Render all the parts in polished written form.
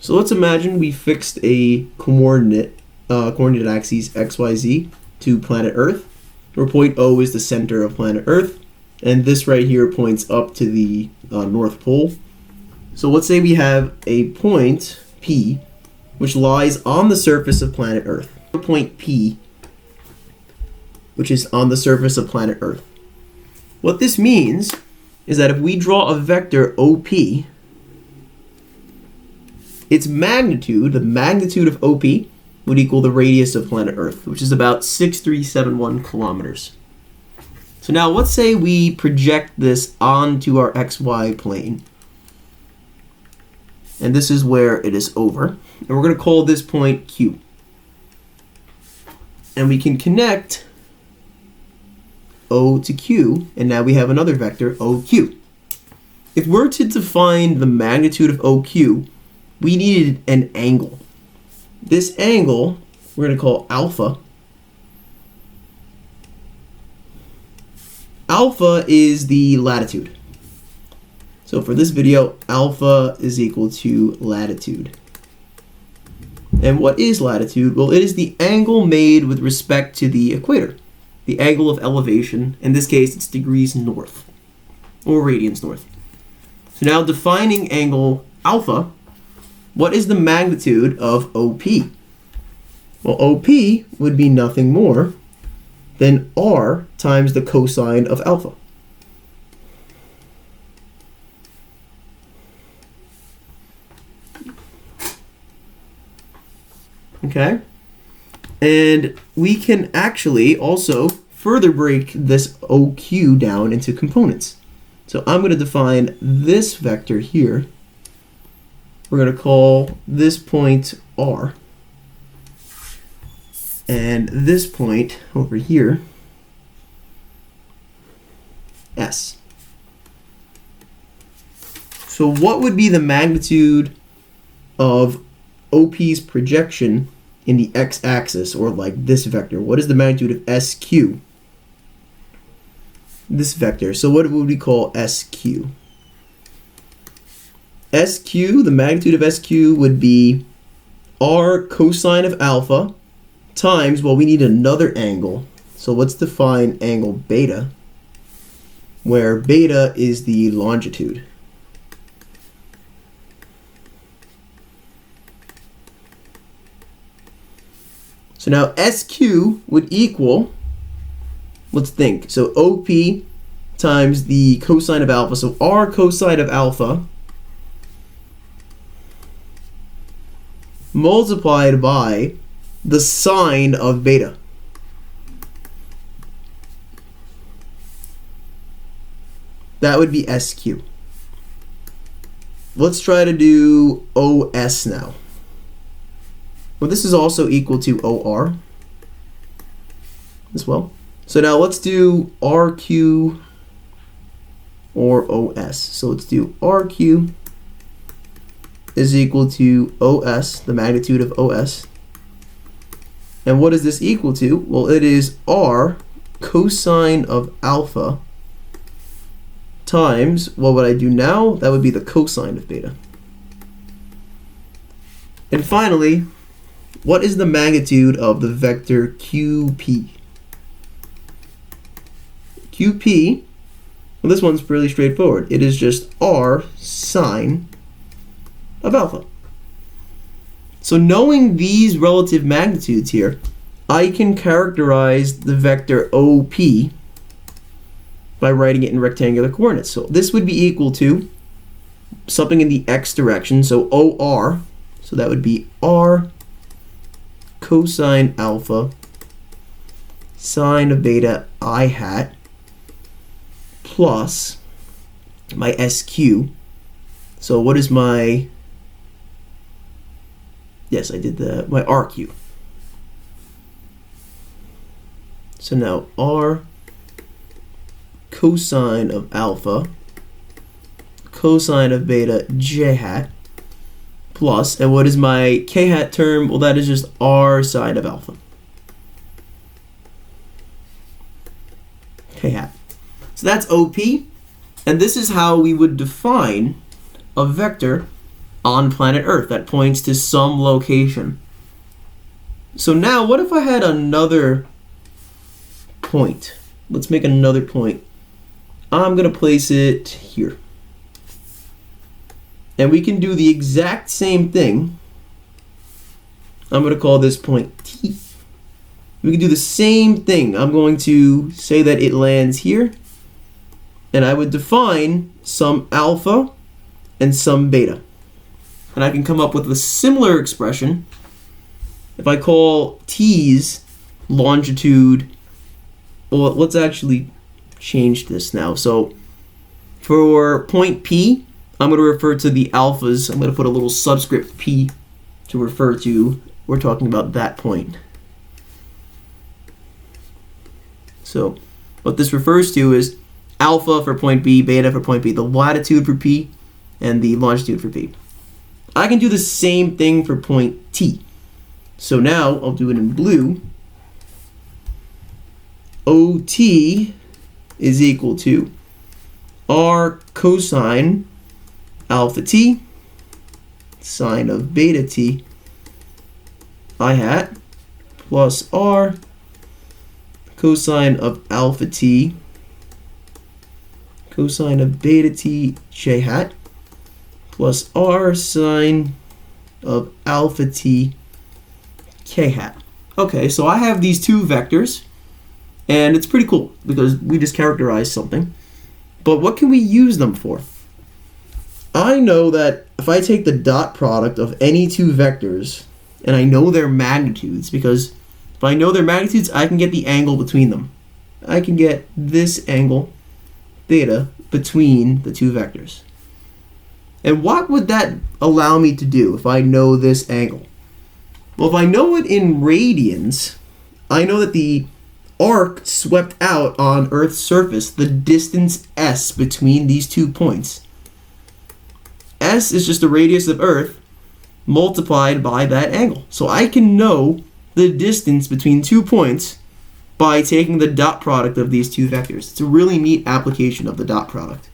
So let's imagine we fixed a coordinate axes XYZ to planet Earth, where point O is the center of planet Earth, and this right here points up to the North Pole. So let's say we have a point P, which lies on the surface of planet Earth. Point P, which is on the surface of planet Earth. What this means is that if we draw a vector OP, its magnitude, the magnitude of OP, would equal the radius of planet Earth, which is about 6371 kilometers. So now let's say we project this onto our XY plane. And this is where it is over. And we're going to call this point Q. And we can connect O to Q, and now we have another vector, OQ. If we're to define the magnitude of OQ, we needed an angle. This angle, we're going to call alpha. Alpha is the latitude. So for this video, alpha is equal to latitude. And what is latitude? Well, it is the angle made with respect to the equator. The angle of elevation. In this case, it's degrees north, or radians north. So now defining angle alpha, what is the magnitude of OP? Well, OP would be nothing more than R times the cosine of alpha. Okay? And we can actually also further break this OQ down into components. So I'm going to define this vector here. We're going to call this point R. And this point over here, S. So what would be the magnitude of OP's projection in the x-axis, or like this vector? What is the magnitude of SQ? This vector. So what would we call SQ? SQ, the magnitude of SQ would be R cosine of alpha times, well, we need another angle. So let's define angle beta, where beta is the longitude. So now SQ would equal, let's think, so OP times the cosine of alpha. So R cosine of alpha multiplied by the sine of beta. That would be SQ. Let's try to do OS now. Well, this is also equal to OR as well. So now let's do RQ or OS. So let's do RQ is equal to OS, the magnitude of OS. And what is this equal to? Well, it is R cosine of alpha times, what would I do now? That would be the cosine of beta. And finally, what is the magnitude of the vector QP? QP, well, this one's really straightforward. It is just R sine of alpha. So knowing these relative magnitudes here, I can characterize the vector OP by writing it in rectangular coordinates. So this would be equal to something in the x direction, so OR, so that would be R cosine alpha sine of beta I hat plus my SQ. So what is my, yes, I did my RQ. So now R cosine of alpha cosine of beta j hat plus, and what is my k hat term? Well, that is just R sine of alpha. K hat. So that's OP, and this is how we would define a vector on planet Earth that points to some location. So now, what if I had another point? Let's make another point. I'm going to place it here. And we can do the exact same thing. I'm going to call this point T. We can do the same thing. I'm going to say that it lands here. And I would define some alpha and some beta. And I can come up with a similar expression if I call T's longitude. Well, let's actually change this now. So for point P, I'm going to refer to the alphas. I'm going to put a little subscript P to refer to, we're talking about that point. So what this refers to is alpha for point B, beta for point B, the latitude for P, and the longitude for P. I can do the same thing for point T. So now I'll do it in blue. OT is equal to R cosine alpha T, sine of beta T, I hat, plus R cosine of alpha T, cosine of beta T, j hat, plus R sine of alpha T, k hat. Okay, so I have these two vectors, and it's pretty cool because we just characterized something. But what can we use them for? I know that if I take the dot product of any two vectors, and I know their magnitudes, because if I know their magnitudes, I can get the angle between them. I can get this angle, theta, between the two vectors. And what would that allow me to do if I know this angle? Well, if I know it in radians, I know that the arc swept out on Earth's surface, the distance s between these 2 points. S is just the radius of Earth multiplied by that angle. So I can know the distance between 2 points by taking the dot product of these two vectors. It's a really neat application of the dot product.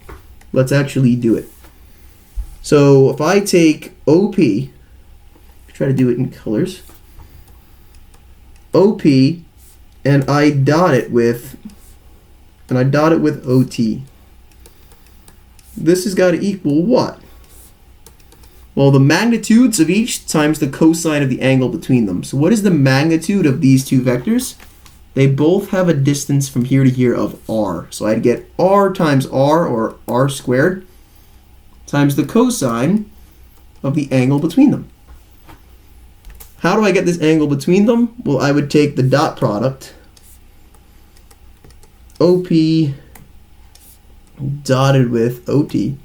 Let's actually do it. So if I take OP, try to do it in colors, OP, and I dot it with OT. This has got to equal what? Well, the magnitudes of each times the cosine of the angle between them. So what is the magnitude of these two vectors? They both have a distance from here to here of r. So I'd get r times r, or r squared, times the cosine of the angle between them. How do I get this angle between them? Well, I would take the dot product, OP dotted with OT.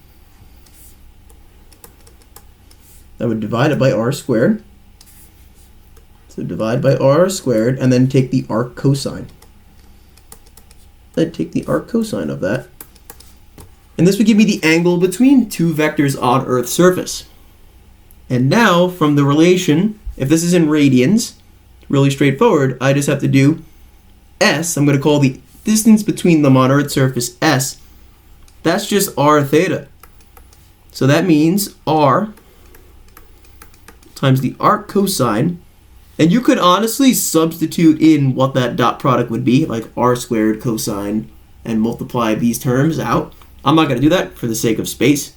I would divide it by r squared. So divide by r squared, and then take the arc cosine. I'd take the arc cosine of that. And this would give me the angle between two vectors on Earth's surface. And now, from the relation, if this is in radians, really straightforward, I just have to do s. I'm going to call the distance between them on Earth's surface s. That's just r theta. So that means r times the arc cosine. And you could honestly substitute in what that dot product would be, like r squared cosine, and multiply these terms out. I'm not going to do that for the sake of space,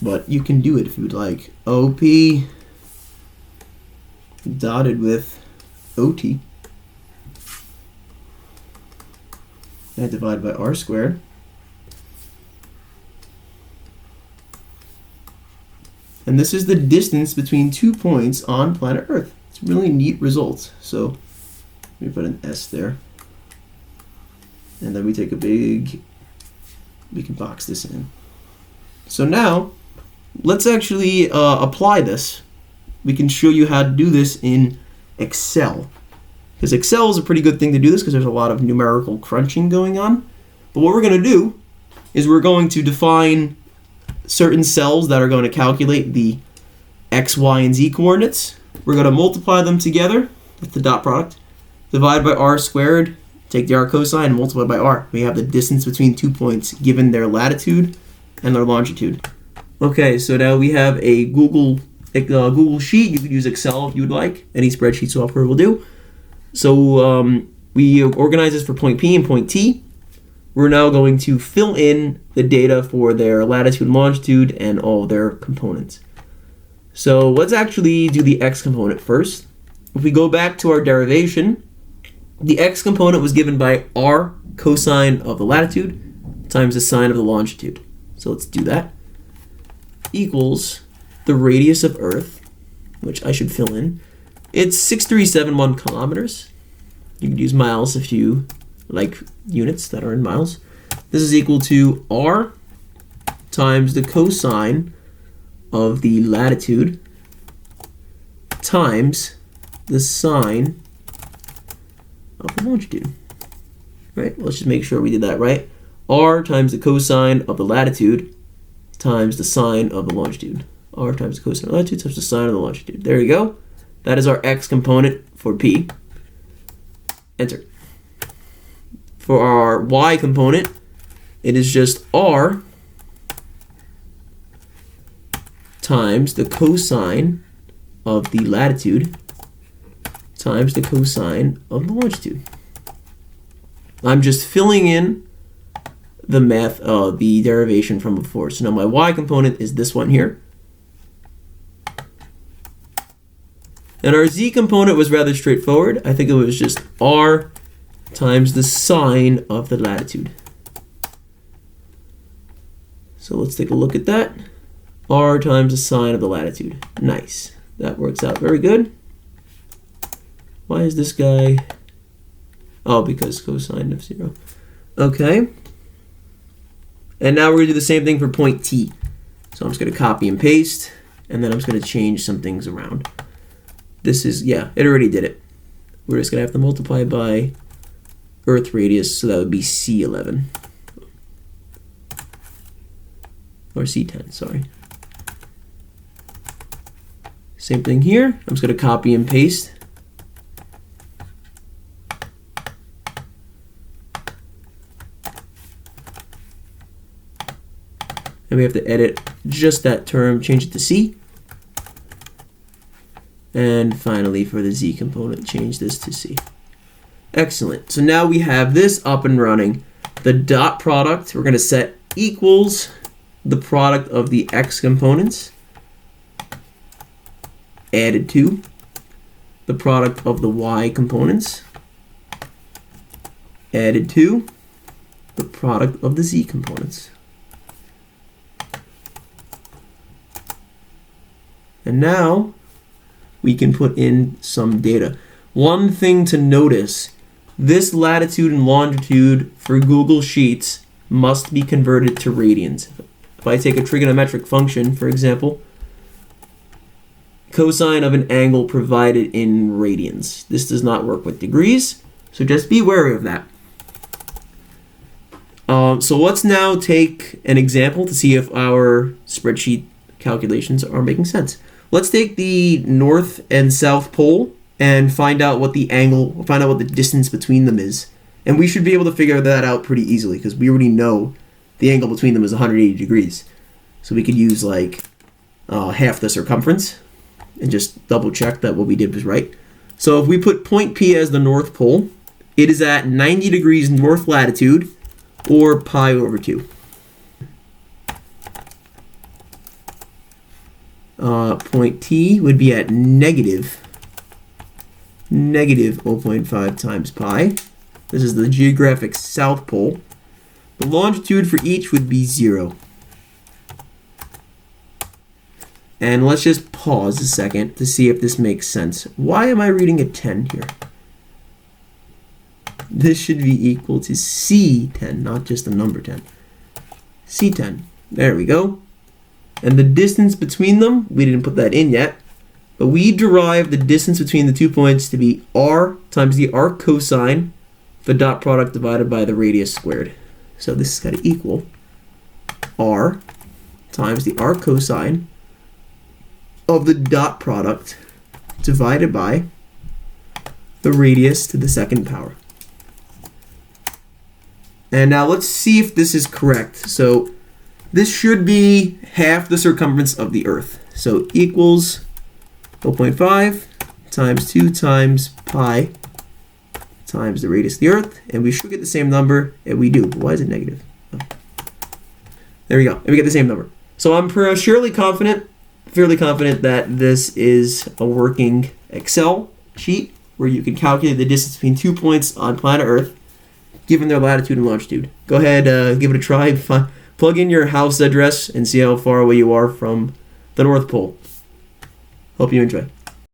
but you can do it if you would like. OP dotted with OT, and divide by r squared. And this is the distance between 2 points on planet Earth. It's really neat results. So let me put an S there. And then we take we can box this in. So now, let's actually apply this. We can show you how to do this in Excel. Because Excel is a pretty good thing to do this because there's a lot of numerical crunching going on. But what we're going to do is we're going to define certain cells that are going to calculate the x, y, and z coordinates. We're going to multiply them together with the dot product, divide by r squared, take the r cosine, and multiply by r. We have the distance between 2 points given their latitude and their longitude. Okay, so now we have a Google Sheet. You could use Excel if you would like. Any spreadsheet software will do. So we organize this for point P and point T. We're now going to fill in the data for their latitude and longitude and all their components. So let's actually do the x component first. If we go back to our derivation, the x component was given by r cosine of the latitude times the sine of the longitude. So let's do that. Equals the radius of Earth, which I should fill in. It's 6371 kilometers. You can use miles if you like units that are in miles. This is equal to r times the cosine of the latitude times the sine of the longitude. Right? Let's just make sure we did that right. R times the cosine of the latitude times the sine of the longitude. R times the cosine of the latitude times the sine of the longitude. There you go. That is our x component for P. Enter. For our y component, it is just r times the cosine of the latitude times the cosine of the longitude. I'm just filling in the math, the derivation from before. So now my y component is this one here. And our z component was rather straightforward. I think it was just r times the sine of the latitude. So let's take a look at that. R times the sine of the latitude. Nice. That works out very good. Why is this guy? Oh, because cosine of 0. Okay. And now we're going to do the same thing for point T. So I'm just going to copy and paste, and then I'm just going to change some things around. This is, yeah, it already did it. We're just going to have to multiply by Earth radius, so that would be C11. Or C10, sorry. Same thing here. I'm just going to copy and paste. And we have to edit just that term, change it to C. And finally, for the Z component, change this to C. Excellent. So now we have this up and running. The dot product, we're going to set equals the product of the X components added to the product of the Y components added to the product of the Z components. And now we can put in some data. One thing to notice, this latitude and longitude for Google Sheets must be converted to radians. If I take a trigonometric function, for example, cosine of an angle provided in radians. This does not work with degrees, so just be wary of that. So let's now take an example to see if our spreadsheet calculations are making sense. Let's take the north and south pole and find out what the angle, find out what the distance between them is. And we should be able to figure that out pretty easily because we already know the angle between them is 180 degrees. So we could use like half the circumference and just double check that what we did was right. So if we put point P as the north pole, it is at 90 degrees north latitude or pi over 2. Point T would be at negative 0.5 times pi. This is the geographic south pole. The longitude for each would be 0. And let's just pause a second to see if this makes sense. Why am I reading a 10 here? This should be equal to C10, not just the number 10. C10. There we go. And the distance between them, we didn't put that in yet, but we derived the distance between the 2 points to be r times the arc cosine, the dot product divided by the radius squared. So this is got to equal r times the arc cosine of the dot product divided by the radius to the second power. And now let's see if this is correct. So This should be half the circumference of the Earth. So equals 0.5 times 2 times pi times the radius of the Earth. And we should get the same number, and we do. But why is it negative? Oh. There we go. And we get the same number. So I'm fairly confident that this is a working Excel sheet where you can calculate the distance between 2 points on planet Earth given their latitude and longitude. Go ahead, give it a try. Plug in your house address and see how far away you are from the North Pole. Hope you enjoy.